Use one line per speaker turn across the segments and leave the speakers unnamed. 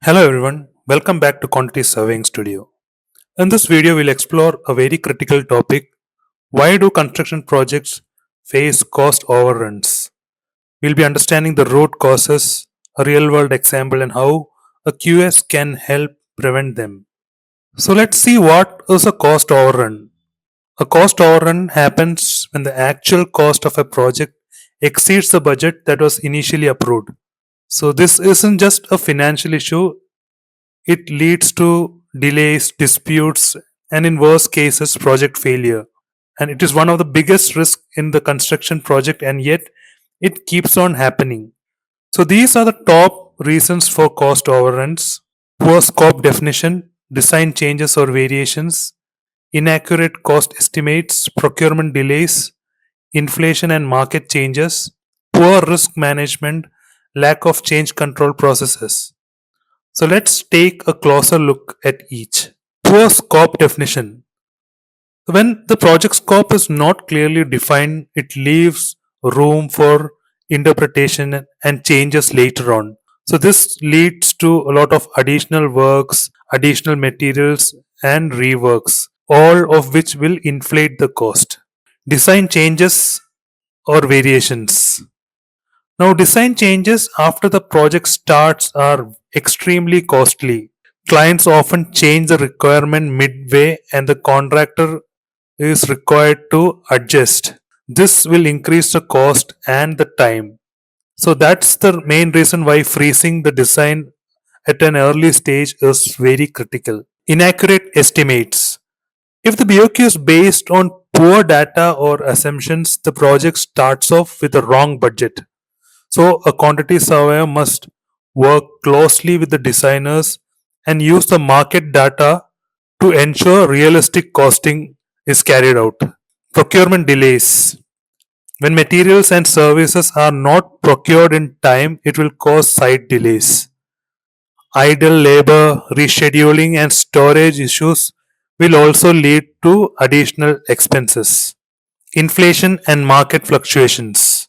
Hello everyone, welcome back to Quantity Surveying Studio. In this video, we'll explore a very critical topic: why do construction projects face cost overruns? We'll be understanding the root causes, a real world example, and how a QS can help prevent them. So, let's see what is a cost overrun. A cost overrun happens when the actual cost of a project exceeds the budget that was initially approved. So, this isn't just a financial issue, it leads to delays, disputes, and in worst cases, project failure. And it is one of the biggest risks in the construction project, and yet it keeps on happening. So, these are the top reasons for cost overruns: poor scope definition, design changes or variations, inaccurate cost estimates, procurement delays, inflation and market changes, poor risk management, lack of change control processes. So let's take a closer look at each. Poor scope definition. When the project scope is not clearly defined, it leaves room for interpretation and changes later on. So this leads to a lot of additional works, additional materials, and reworks, all of which will inflate the cost. Design changes or variations. Now, design changes after the project starts are extremely costly. Clients often change the requirement midway, and the contractor is required to adjust. This will increase the cost and the time. So, that's the main reason why freezing the design at an early stage is very critical. Inaccurate estimates. If the BOQ is based on poor data or assumptions, the project starts off with a wrong budget. So, a quantity surveyor must work closely with the designers and use the market data to ensure realistic costing is carried out. Procurement delays. When materials and services are not procured in time, it will cause site delays. Idle labor, rescheduling, and storage issues will also lead to additional expenses. Inflation and market fluctuations.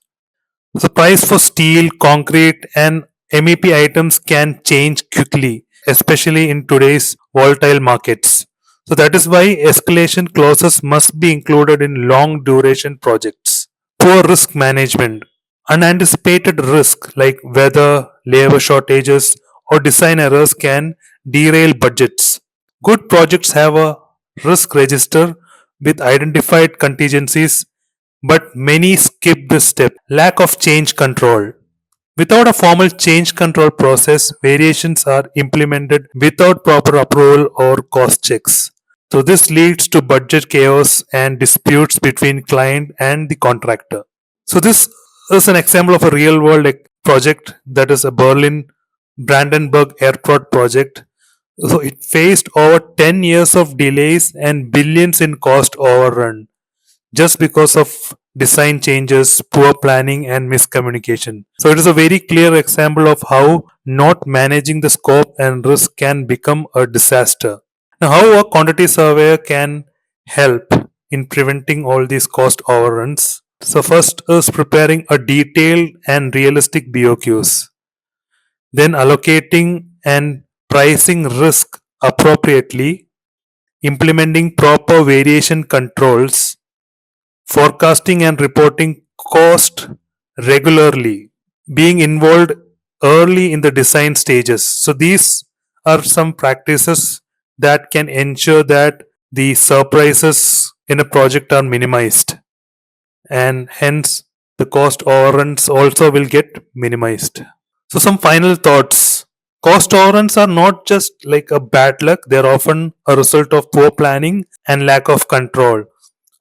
The price for steel, concrete, and MEP items can change quickly, especially in today's volatile markets. So that is why escalation clauses must be included in long duration projects. Poor risk management. Unanticipated risk like weather, labor shortages, or design errors can derail budgets. Good projects have a risk register with identified contingencies, but many skip this step. Lack of change control. Without a formal change control process, variations are implemented without proper approval or cost checks. So, this leads to budget chaos and disputes between client and the contractor. So, this is an example of a real world project, that is a Berlin Brandenburg airport project. So, it faced over 10 years of delays and billions in cost overrun just because of design changes, poor planning, and miscommunication. So, it is a very clear example of how not managing the scope and risk can become a disaster. Now, how a quantity surveyor can help in preventing all these cost overruns. So, first is preparing a detailed and realistic BOQs, then allocating and pricing risk appropriately, implementing proper variation controls, forecasting and reporting cost regularly, being involved early in the design stages. So, these are some practices that can ensure that the surprises in a project are minimized, and hence the cost overruns also will get minimized. So, some final thoughts. Cost overruns are not just like a bad luck, they are often a result of poor planning and lack of control.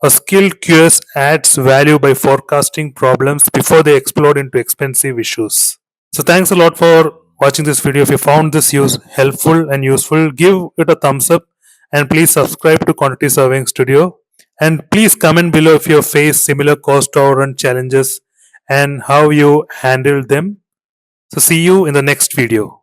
A skilled QS adds value by forecasting problems before they explode into expensive issues. So thanks a lot for watching this video. If you found this helpful and useful, give it a thumbs up and please subscribe to Quantity Surveying Studio. And please comment below if you have faced similar cost overrun challenges and how you handled them. So see you in the next video.